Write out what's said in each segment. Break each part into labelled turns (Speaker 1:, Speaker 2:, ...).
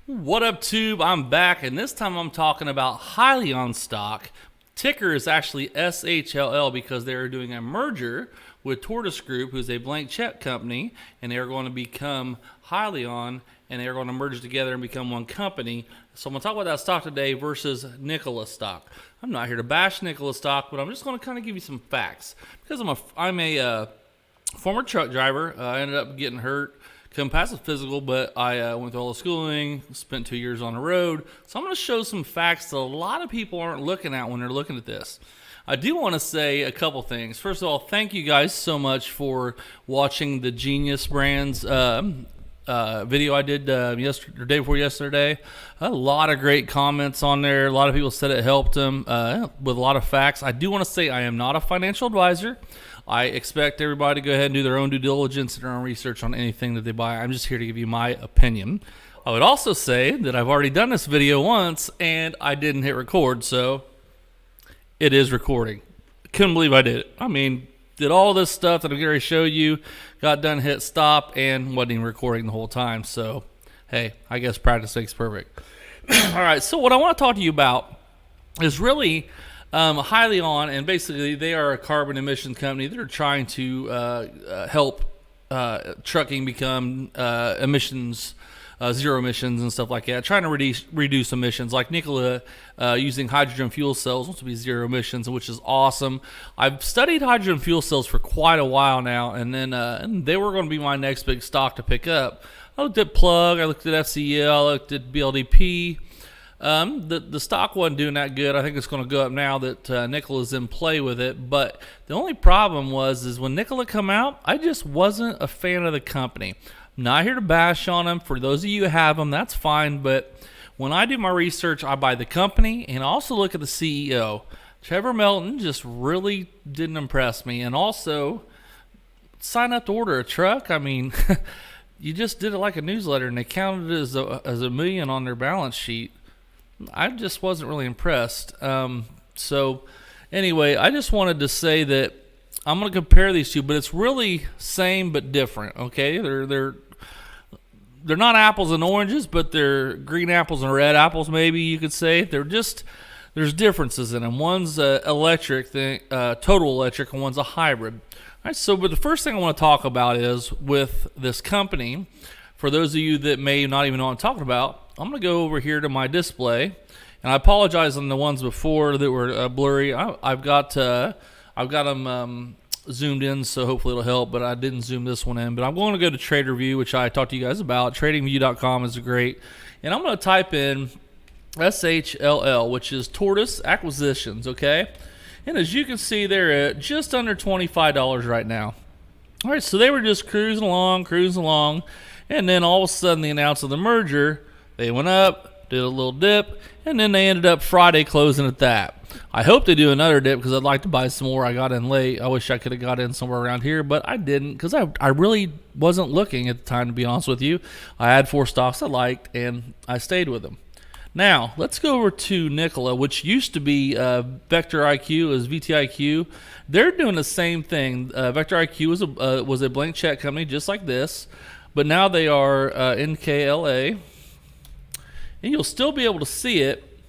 Speaker 1: What up, Tube? I'm back, and this time I'm talking about Hyllion stock. Ticker is actually SHLL because they are doing a merger with Tortoise Group, who's a blank check company, and they are going to become Hyliion, and they are going to merge together and become one company. So I'm going to talk about that stock today versus Nikola stock. I'm not here to bash Nikola stock, but I'm just going to kind of give you some facts. Because I'm a former truck driver. I ended up getting hurt. Couldn't pass a physical, but I went through all the schooling, spent 2 years on the road. So I'm going to show some facts that a lot of people aren't looking at when they're looking at this. I do want to say a couple things. First of all, thank you guys so much for watching the Genius Brands video I did yesterday, day before yesterday. A lot of great comments on there. A lot of people said it helped them with a lot of facts. I do want to say I am not a financial advisor. I expect everybody to go ahead and do their own due diligence and their own research on anything that they buy. I'm just here to give you my opinion. I would also say that I've already done this video once and I didn't hit record, so it is recording. Couldn't believe I did it. I mean, did all this stuff that I'm going to show you, got done, hit stop, and wasn't even recording the whole time. So, hey, I guess practice makes perfect. All right, so what I want to talk to you about is really Hyliion, and basically they are a carbon emission company that are trying to help trucking become zero emissions and stuff like that, trying to reduce emissions. Like Nikola using hydrogen fuel cells wants to be zero emissions, which is awesome. I've studied hydrogen fuel cells for quite a while now, and then and they were going to be my next big stock to pick up. I looked at Plug, I looked at FCL, I looked at BLDP. The stock wasn't doing that good. I think it's going to go up now that Nikola's in play with it. But the only problem is when Nikola come out, I just wasn't a fan of the company. I'm not here to bash on them. For those of you who have them, that's fine. But when I do my research, I buy the company and I also look at the CEO. Trevor Melton just really didn't impress me. And also, sign up to order a truck. I mean, you just did it like a newsletter and they counted it as a million on their balance sheet. I just wasn't really impressed. So anyway, I just wanted to say that I'm going to compare these two, but it's really same but different. Okay, they're not apples and oranges, but they're green apples and red apples. Maybe you could say there's differences in them. One's electric, total electric, and one's a hybrid. All right. So, but the first thing I want to talk about is with this company. For those of you that may not even know what I'm talking about, I'm going to go over here to my display, and I apologize on the ones before that were blurry. I've got them zoomed in, so hopefully it'll help, but I didn't zoom this one in. But I'm going to go to TraderView, which I talked to you guys about. TradingView.com is great, and I'm going to type in SHLL, which is Tortoise Acquisitions, okay? And as you can see, they're at just under $25 right now. All right, so they were just cruising along, and then all of a sudden they announced the merger. They went up, did a little dip, and then they ended up Friday closing at that. I hope they do another dip because I'd like to buy some more. I got in late. I wish I could have got in somewhere around here, but I didn't because I really wasn't looking at the time, to be honest with you. I had 4 stocks I liked, and I stayed with them. Now, let's go over to Nikola, which used to be Vector IQ, is VTIQ. They're doing the same thing. Vector IQ was a blank check company just like this, but now they are NKLA. And you'll still be able to see it.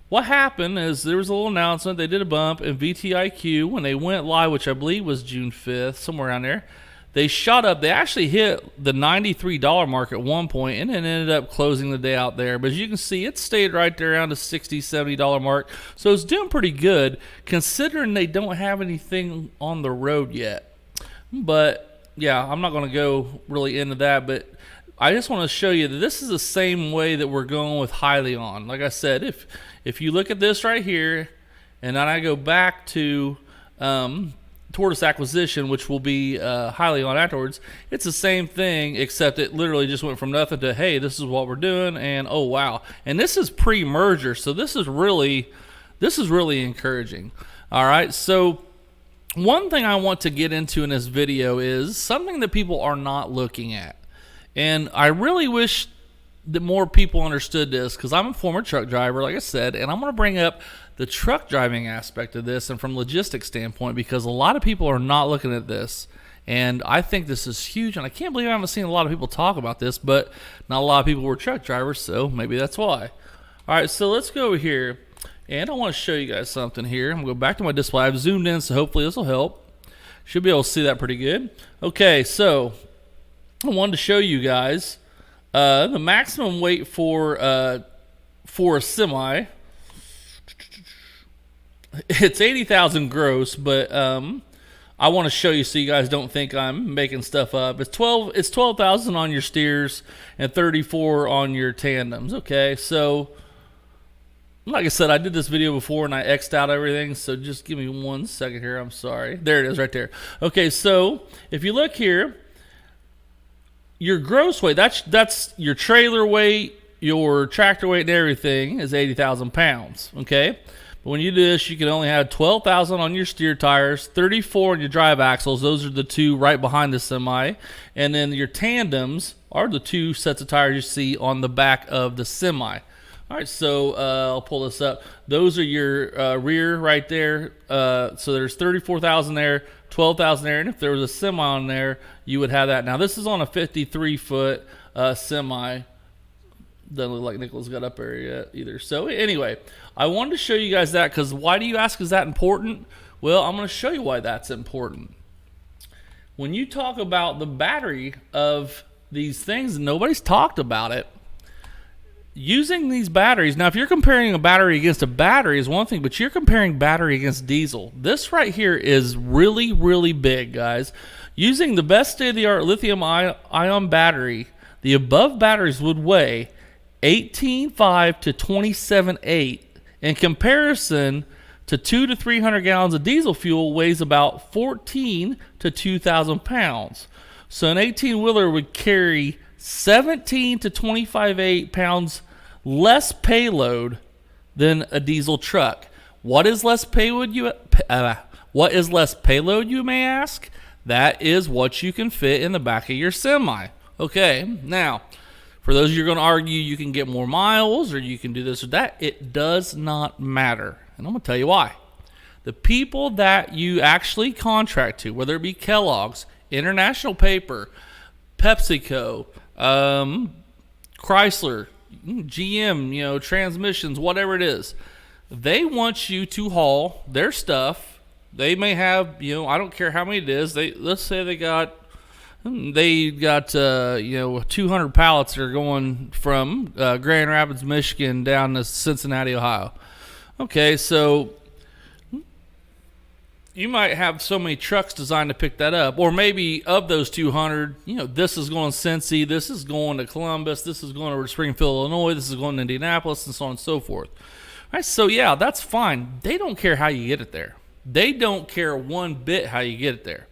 Speaker 1: What happened is there was a little announcement. They did a bump in VTIQ when they went live, which I believe was June 5th, somewhere around there. They shot up. They actually hit the $93 mark at one point and then ended up closing the day out there. But as you can see, it stayed right there around the $60, $70 mark. So it's doing pretty good considering they don't have anything on the road yet. But, yeah, I'm not going to go really into that, but I just want to show you that this is the same way that we're going with Hyliion. Like I said, if you look at this right here, and then I go back to Tortoise Acquisition, which will be Hyliion afterwards, it's the same thing, except it literally just went from nothing to, hey, this is what we're doing, and oh, wow. And this is pre-merger, so this is really encouraging. All right, so one thing I want to get into in this video is something that people are not looking at. And I really wish that more people understood this because I'm a former truck driver, like I said, and I'm going to bring up the truck driving aspect of this and from logistics standpoint because a lot of people are not looking at this. And I think this is huge, and I can't believe I haven't seen a lot of people talk about this, but not a lot of people were truck drivers, so maybe that's why. All right, so let's go over here, and I want to show you guys something here. I'm going to go back to my display. I've zoomed in, so hopefully this will help. Should be able to see that pretty good. Okay, so I wanted to show you guys the maximum weight for a semi. It's 80,000 gross, but I want to show you so you guys don't think I'm making stuff up. It's 12,000 on your steers and 34 on your tandems. Okay, so like I said, I did this video before and I X'd out everything, so just give me 1 second here. I'm sorry. There it is right there. Okay, so if you look here, your gross weight, that's your trailer weight, your tractor weight, and everything is 80,000 pounds. Okay. But when you do this, you can only have 12,000 on your steer tires, 34 on your drive axles. Those are the two right behind the semi. And then your tandems are the two sets of tires you see on the back of the semi. All right, so I'll pull this up. Those are your rear right there. So there's 34,000 there, 12,000 there. And if there was a semi on there, you would have that. Now, this is on a 53-foot semi. Doesn't look like Nikola's got up there yet either. So anyway, I wanted to show you guys that because why do you ask, is that important? Well, I'm going to show you why that's important. When you talk about the battery of these things, nobody's talked about it. Using these batteries, now if you're comparing a battery against a battery is one thing, but you're comparing battery against diesel. This right here is really, really big, guys. Using the best state-of-the-art lithium-ion battery, the above batteries would weigh 18.5 to 27.8 in comparison to 200 to 300 gallons of diesel fuel weighs about 14 to 2,000 pounds. So an 18-wheeler would carry 17 to 25.8 pounds less payload than a diesel truck. What is less payload, you may ask? That is what you can fit in the back of your semi. Okay, now, for those of you who are going to argue you can get more miles or you can do this or that, it does not matter. And I'm going to tell you why. The people that you actually contract to, whether it be Kellogg's, International Paper, PepsiCo, Chrysler, GM, transmissions, whatever it is, they want you to haul their stuff. They may have, I don't care how many it is. Let's say they got 200 pallets that are going from Grand Rapids, Michigan down to Cincinnati, Ohio. Okay, so you might have so many trucks designed to pick that up, or maybe of those 200, this is going to Cincy, this is going to Columbus, this is going to Springfield, Illinois, this is going to Indianapolis, and so on and so forth. All right, so yeah, that's fine. They don't care how you get it there. They don't care one bit how you get it there.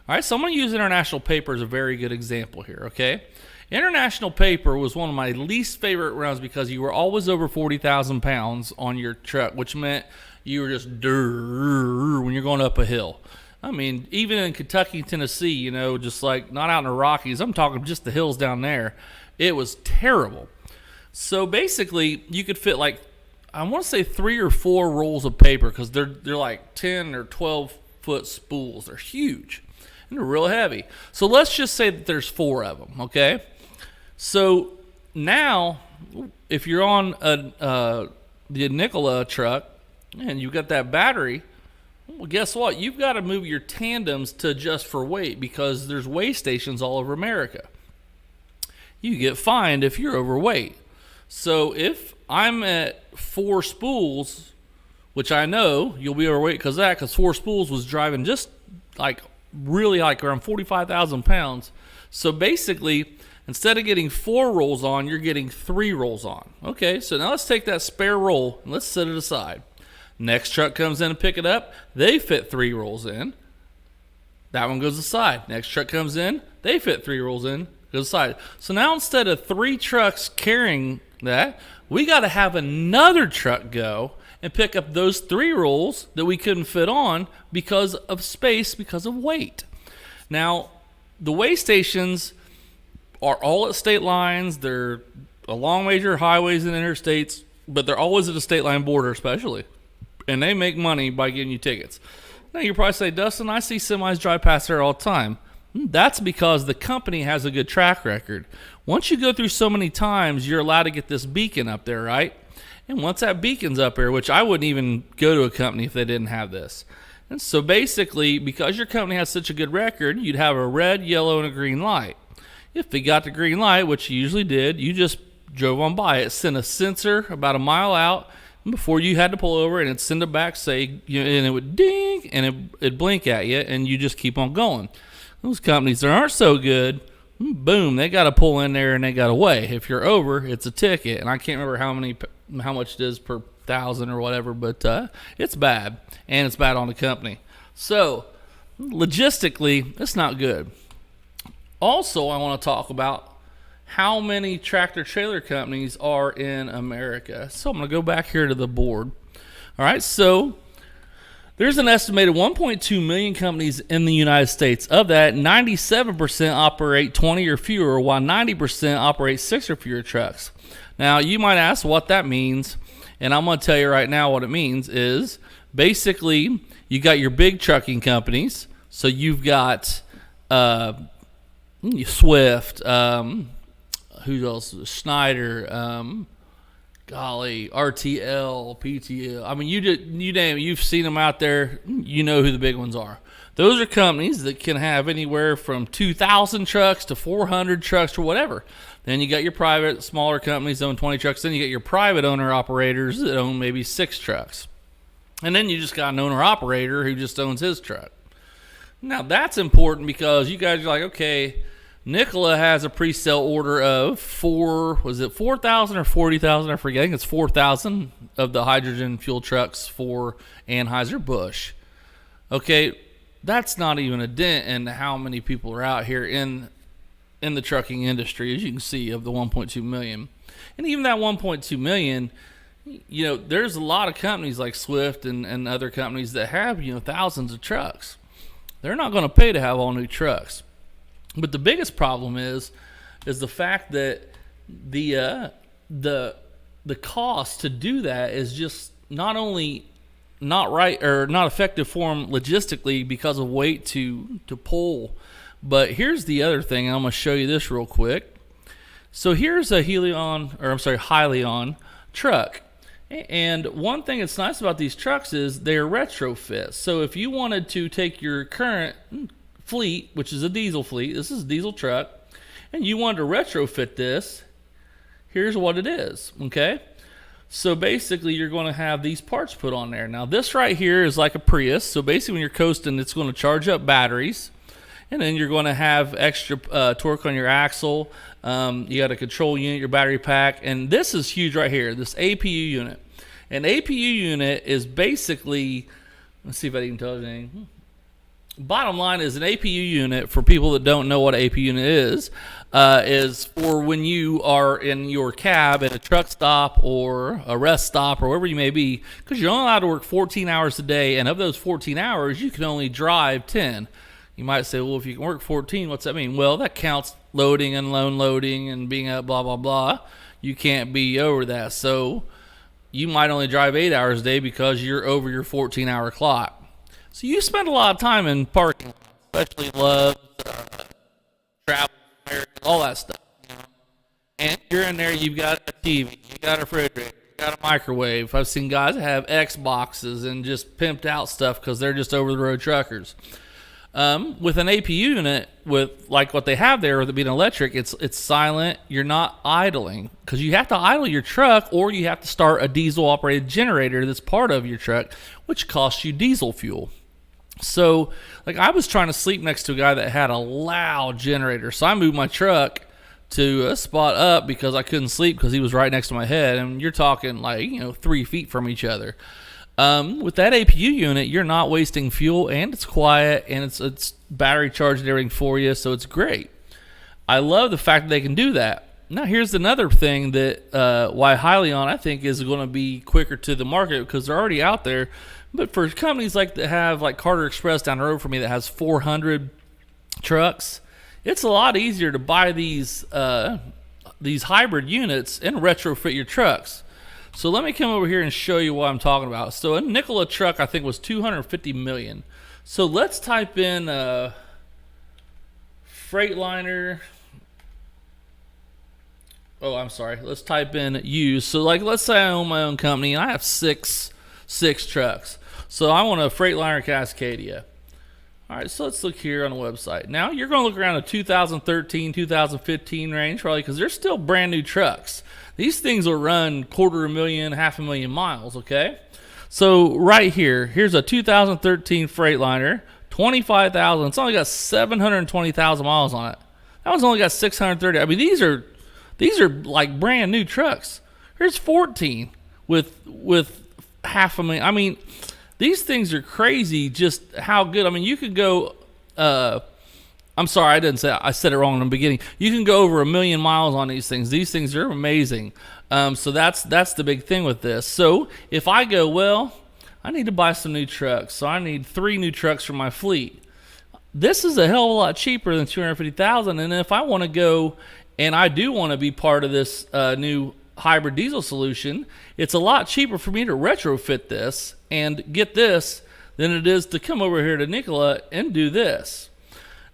Speaker 1: All right, so I'm going to use International Paper as a very good example here, okay? International Paper was one of my least favorite runs because you were always over 40,000 pounds on your truck, which meant you were just when you're going up a hill. I mean, even in Kentucky, Tennessee, just like not out in the Rockies, I'm talking just the hills down there, it was terrible. So basically, you could fit like, I want to say 3 or 4 rolls of paper because they're like 10 or 12-foot spools. They're huge. And they're real heavy. So let's just say that there's 4 of them, okay? So now, if you're on the Nikola truck and you've got that battery, well, guess what? You've got to move your tandems to adjust for weight because there's weigh stations all over America. You get fined if you're overweight. So if I'm at 4 spools, which I know you'll be overweight because of that, because 4 spools was driving just like really like around 45,000 pounds. So basically, instead of getting 4 rolls on, you're getting 3 rolls on. Okay, so now let's take that spare roll and let's set it aside. Next truck comes in and pick it up. They fit 3 rolls in. That one goes aside. Next truck comes in. They fit 3 rolls in. Goes aside. So now instead of 3 trucks carrying that, we got to have another truck go and pick up those 3 rolls that we couldn't fit on because of space, because of weight. Now, the weigh stations are all at state lines. They're along major highways and interstates, but they're always at the state line border especially. And they make money by giving you tickets. Now, you probably say, Dustin, I see semis drive past there all the time. That's because the company has a good track record. Once you go through so many times, you're allowed to get this beacon up there, right? And once that beacon's up there, which I wouldn't even go to a company if they didn't have this. And so basically, because your company has such a good record, you'd have a red, yellow, and a green light. If they got the green light, which you usually did, you just drove on by. It sent a sensor about a mile out before you had to pull over, and it'd send it back, and it would ding, and it'd blink at you, and you just keep on going. Those companies that aren't so good, boom, they got to pull in there and they got to weigh. If you're over, it's a ticket, and I can't remember how much it is per 1,000 or whatever, but it's bad, and it's bad on the company. So logistically, it's not good. Also, I want to talk about how many tractor trailer companies are in America. So I'm going to go back here to the board. All right, so there's an estimated 1.2 million companies in the United States. Of that, 97% operate 20 or fewer, while 90% operate 6 or fewer trucks. Now, you might ask what that means, and I'm going to tell you right now what it means is basically you got your big trucking companies. So you've got Swift, who else? Schneider, RTL, PTL. I mean, you name it. You've seen them out there. You know who the big ones are. Those are companies that can have anywhere from 2,000 trucks to 400 trucks or whatever. Then you got your private, smaller companies that own 20 trucks. Then you got your private owner-operators that own maybe 6 trucks. And then you just got an owner-operator who just owns his truck. Now, that's important because you guys are like, okay, Nikola has a pre-sale order of 4,000 or 40,000? I forget. I think it's 4,000 of the hydrogen fuel trucks for Anheuser-Busch. Okay, that's not even a dent in how many people are out here in the trucking industry, as you can see, of the 1.2 million. And even that 1.2 million, there's a lot of companies like Swift and other companies that have, thousands of trucks. They're not going to pay to have all new trucks. But the biggest problem is the fact that the cost to do that is just not only not right or not effective for them logistically because of weight to pull. But here's the other thing, and I'm going to show you this real quick. So here's a Hyliion truck. And one thing that's nice about these trucks is they're retrofit. So if you wanted to take your current fleet, which is a diesel fleet, this is a diesel truck, and you wanted to retrofit this, here's what it is, okay? So basically you're going to have these parts put on there. Now this right here is like a Prius. So basically when you're coasting, it's going to charge up batteries. And then you're going to have extra torque on your axle. You got a control unit, your battery pack. And this is huge right here, this APU unit. An APU unit is basically, let's see if I can tell you anything. Bottom line is an APU unit, for people that don't know what an APU unit is for when you are in your cab at a truck stop or a rest stop or wherever you may be, because you're only allowed to work 14 hours a day. And of those 14 hours, you can only drive 10. You might say, well, if you can work 14, what's that mean? Well, that counts loading and unloading and being up, blah, blah, blah. You can't be over that. So you might only drive 8 hours a day because you're over your 14-hour clock. So you spend a lot of time in parking, especially Love's, Travel, all that stuff. And you're in there, you've got a TV, you got a refrigerator, you got a microwave. I've seen guys that have Xboxes and just pimped out stuff because they're just over-the-road truckers. With an APU unit, with like what they have there, with it being electric, it's silent. You're not idling because you have to idle your truck, or you have to start a diesel-operated generator that's part of your truck, which costs you diesel fuel. So, like, I was trying to sleep next to a guy that had a loud generator, so I moved my truck to a spot up because I couldn't sleep because he was right next to my head, and you're talking like 3 feet from each other. With that APU unit, you're not wasting fuel, and it's quiet, and it's battery charged and everything for you, so it's great. I love the fact that they can do that. Now, here's another thing that why Hyliion, I think, is going to be quicker to the market, because they're already out there. But for companies like that have, like Carter Express down the road for me that has 400 trucks, it's a lot easier to buy these hybrid units and retrofit your trucks. So let me come over here and show you what I'm talking about. So a Nikola truck, I think, was $250 million. So let's type in Freightliner. Oh, I'm sorry. Let's type in used. So, like, let's say I own my own company and I have six trucks. So I want a Freightliner Cascadia. All right, so let's look here on the website. Now you're going to look around the 2013, 2015 range, probably, because they're still brand new trucks. These things will run 250,000, 500,000 miles. Okay, so right here, here's a 2013 Freightliner, 25,000. It's only got 720,000 miles on it. That one's only got 630. I mean, these are like brand new trucks. Here's 14 with 500,000. I mean, these things are crazy. Just how good. I mean, you could go. I'm sorry, I said it wrong in the beginning. You can go over 1 million miles on these things. These things are amazing. So that's the big thing with this. So if I go, well, I need to buy some new trucks. So I need 3 new trucks for my fleet. This is a hell of a lot cheaper than 250,000. And if I want to go, and I do want to be part of this new hybrid diesel solution, it's a lot cheaper for me to retrofit this and get this than it is to come over here to Nikola and do this.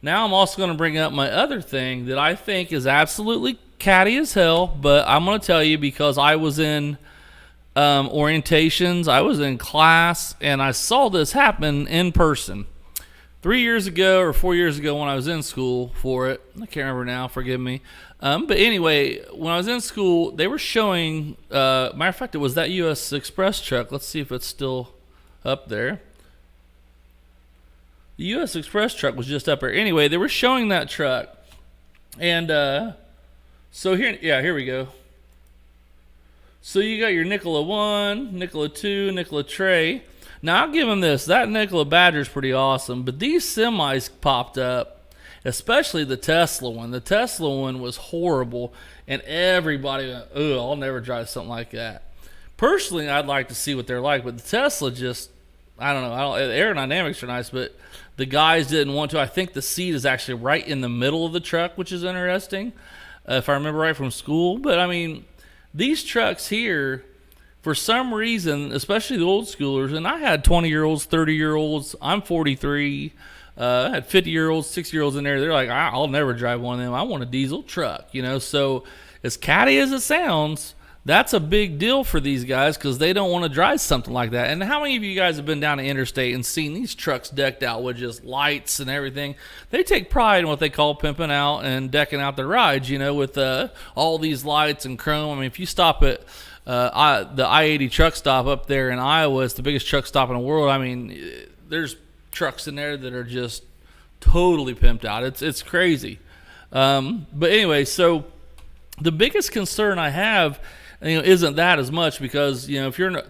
Speaker 1: Now I'm also going to bring up my other thing that I think is absolutely catty as hell, but I'm going to tell you because I was in orientations, I was in class, and I saw this happen in person 3 years ago or 4 years ago when I was in school for it. I can't remember now, forgive me. But anyway, when I was in school, they were showing, matter of fact, it was that U.S. Express truck. Let's see if it's still up there. The U.S. Express truck was just up there. Anyway, they were showing that truck. And so here we go. So you got your Nikola 1, Nikola 2, Nikola Tray. Now, I'll give them this. That Nikola Badger's pretty awesome. But these semis popped up, especially the Tesla one. The Tesla one was horrible. And everybody went, ugh, I'll never drive something like that. Personally, I'd like to see what they're like. But the Tesla just, I don't know. The aerodynamics are nice, but the guys didn't want to. I think the seat is actually right in the middle of the truck, which is interesting, if I remember right from school. But, I mean, these trucks here, for some reason, especially the old schoolers, and I had 20-year-olds, 30-year-olds. I'm 43. I had 50-year-olds, 60-year-olds in there. They're like, I'll never drive one of them. I want a diesel truck, you know. So as catty as it sounds, that's a big deal for these guys because they don't want to drive something like that. And how many of you guys have been down the interstate and seen these trucks decked out with just lights and everything? They take pride in what they call pimping out and decking out their rides, you know, with all these lights and chrome. I mean, if you stop at the I-80 truck stop up there in Iowa, it's the biggest truck stop in the world. I mean, there's trucks in there that are just totally pimped out. It's crazy. But anyway, so the biggest concern I have, you know, isn't that as much because, you know, if you're,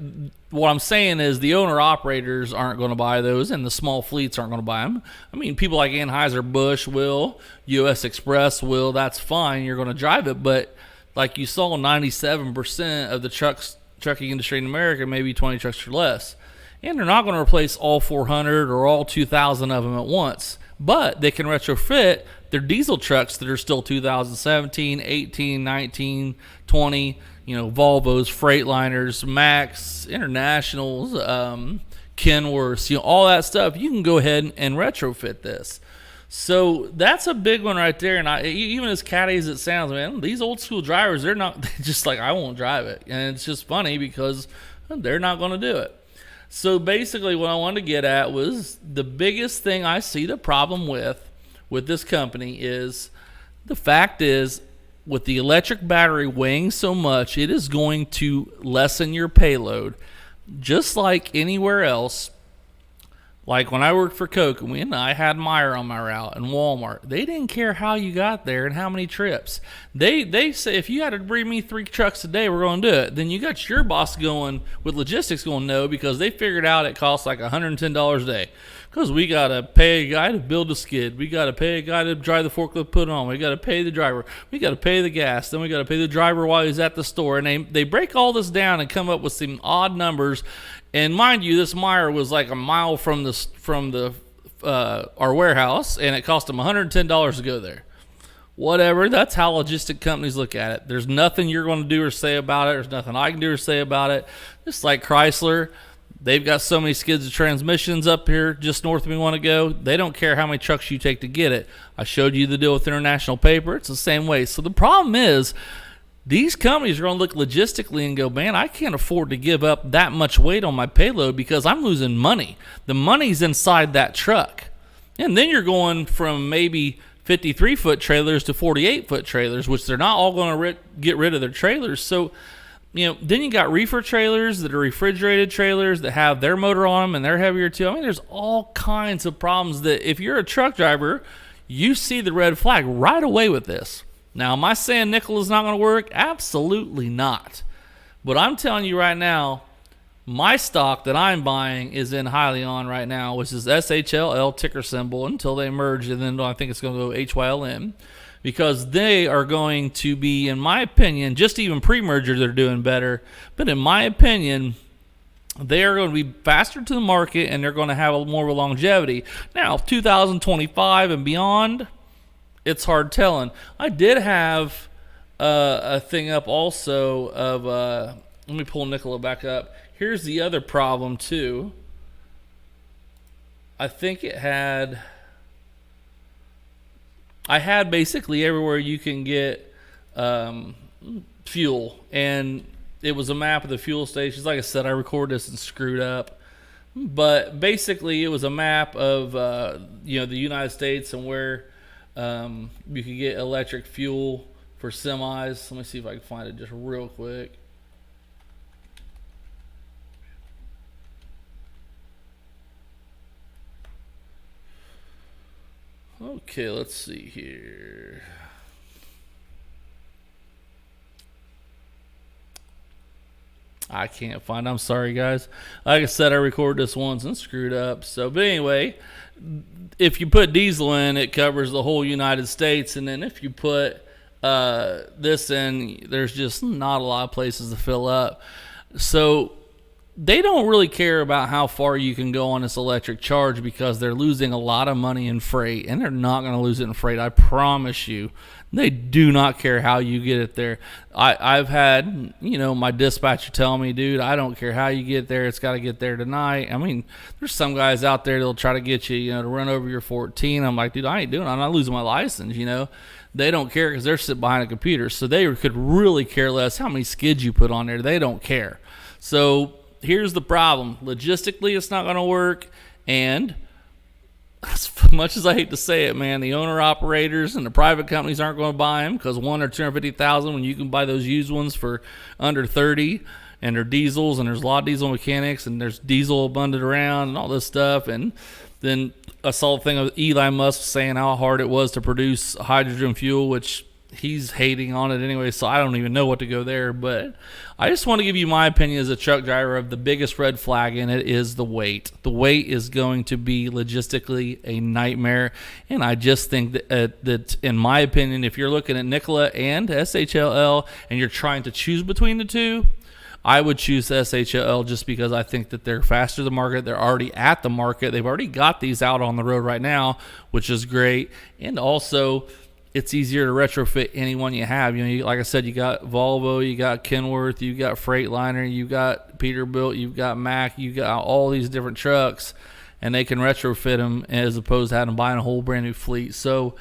Speaker 1: what I'm saying is the owner operators aren't going to buy those and the small fleets aren't going to buy them. I mean, people like Anheuser-Busch will, U.S. Express will, that's fine. You're going to drive it. But like you saw, 97% of the trucking industry in America, maybe 20 trucks or less. And they're not going to replace all 400 or all 2,000 of them at once. But they can retrofit their diesel trucks that are still 2017, 18, 19, 20, you know, Volvos, Freightliners, Max, Internationals, Kenworths, you know, all that stuff. You can go ahead and retrofit this. So that's a big one right there. And even as catty as it sounds, man, these old school drivers, they're just like, I won't drive it. And it's just funny because they're not going to do it. So basically what I wanted to get at was the biggest thing I see the problem with this company is the fact is with the electric battery weighing so much, it is going to lessen your payload. Just like anywhere else, like when I worked for Kokomin, I had Meijer on my route and Walmart. They didn't care how you got there and how many trips. They say if you had to bring me 3 trucks a day, we're going to do it. Then you got your boss going with logistics going no because they figured out it costs like $110 a day. Because we got to pay a guy to build a skid. We got to pay a guy to drive the forklift, put it on. We got to pay the driver. We got to pay the gas. Then we got to pay the driver while he's at the store. And they break all this down and come up with some odd numbers. And mind you, this Meijer was like a mile from our warehouse, and it cost them $110 to go there. Whatever, that's how logistic companies look at it. There's nothing you're going to do or say about it. There's nothing I can do or say about it. Just like Chrysler, They've got so many skids of transmissions up here just north of me want to go. They don't care how many trucks you take to get it. I showed you the deal with International Paper. It's the same way. So the problem is these companies are going to look logistically and go, man, I can't afford to give up that much weight on my payload because I'm losing money. The money's inside that truck. And then you're going from maybe 53-foot trailers to 48-foot trailers, which they're not all going to get rid of their trailers. So, then you got reefer trailers that are refrigerated trailers that have their motor on them and they're heavier too. I mean, there's all kinds of problems that if you're a truck driver, you see the red flag right away with this. Now, am I saying Nikola's not going to work? Absolutely not. But I'm telling you right now, my stock that I'm buying is in Hyliion right now, which is SHLL ticker symbol until they merge, and then I think it's going to go HYLN. Because they are going to be, in my opinion, just even pre-merger they're doing better. But in my opinion, they are going to be faster to the market and they're going to have more of a longevity. Now, 2025 and beyond, it's hard telling. I did have a thing up also of, let me pull Nikola back up. Here's the other problem too. I think I had basically everywhere you can get fuel, and it was a map of the fuel stations. Like I said, I recorded this and screwed up, but basically it was a map of the United States and where you could get electric fuel for semis. Let me see if I can find it just real quick. Okay, let's see here. I can't find it. I'm sorry, guys. Like I said, I recorded this once and screwed up. So, but anyway, if you put diesel in, it covers the whole United States. And then if you put this in, there's just not a lot of places to fill up. So they don't really care about how far you can go on this electric charge because they're losing a lot of money in freight, and they're not going to lose it in freight. I promise you. They do not care how you get it there. I've had, my dispatcher tell me, dude, I don't care how you get there. It's got to get there tonight. I mean, there's some guys out there that'll try to get you, to run over your 14. I'm like, dude, I ain't doing it. I'm not losing my license, They don't care because they're sitting behind a computer. So they could really care less how many skids you put on there. They don't care. So here's the problem. Logistically, it's not going to work. And as much as I hate to say it, man, the owner-operators and the private companies aren't going to buy them because one or $250,000 when you can buy those used ones for under 30, and they're diesels, and there's a lot of diesel mechanics, and there's diesel abundant around and all this stuff. And then I saw the thing of Elon Musk saying how hard it was to produce hydrogen fuel, which he's hating on it anyway, so I don't even know what to go there. But I just want to give you my opinion as a truck driver of the biggest red flag in it is the weight. The weight is going to be logistically a nightmare, and I just think that in my opinion, if you're looking at Nikola and SHLL and you're trying to choose between the two, I would choose SHLL just because I think that they're faster to the market. They're already at the market. They've already got these out on the road right now, which is great. And also, it's easier to retrofit anyone you have. Like I said, you got Volvo, you got Kenworth, you got Freightliner, you got Peterbilt, you've got Mack, you got all these different trucks, and they can retrofit them as opposed to having to buy a whole brand new fleet. So,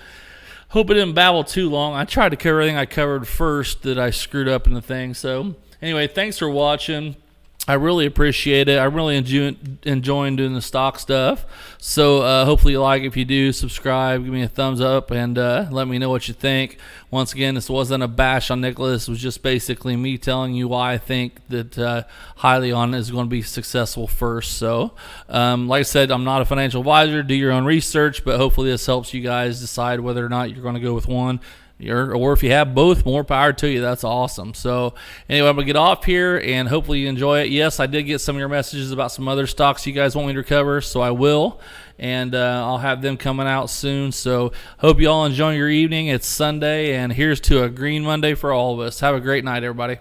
Speaker 1: hope it didn't babble too long. I tried to cover everything I covered first that I screwed up in the thing. So, anyway, thanks for watching. I really appreciate it. I'm really enjoying doing the stock stuff. So hopefully you like it. If you do, subscribe, give me a thumbs up, and let me know what you think. Once again, this wasn't a bash on Nikola. This was just basically me telling you why I think that Hyliion is going to be successful first. So like I said, I'm not a financial advisor. Do your own research, but hopefully this helps you guys decide whether or not you're going to go with one. Or if you have both, more power to you. That's awesome. So anyway, I'm going to get off here, and hopefully you enjoy it. Yes, I did get some of your messages about some other stocks you guys want me to cover, so I will. And I'll have them coming out soon. So hope you all enjoy your evening. It's Sunday, and here's to a green Monday for all of us. Have a great night, everybody.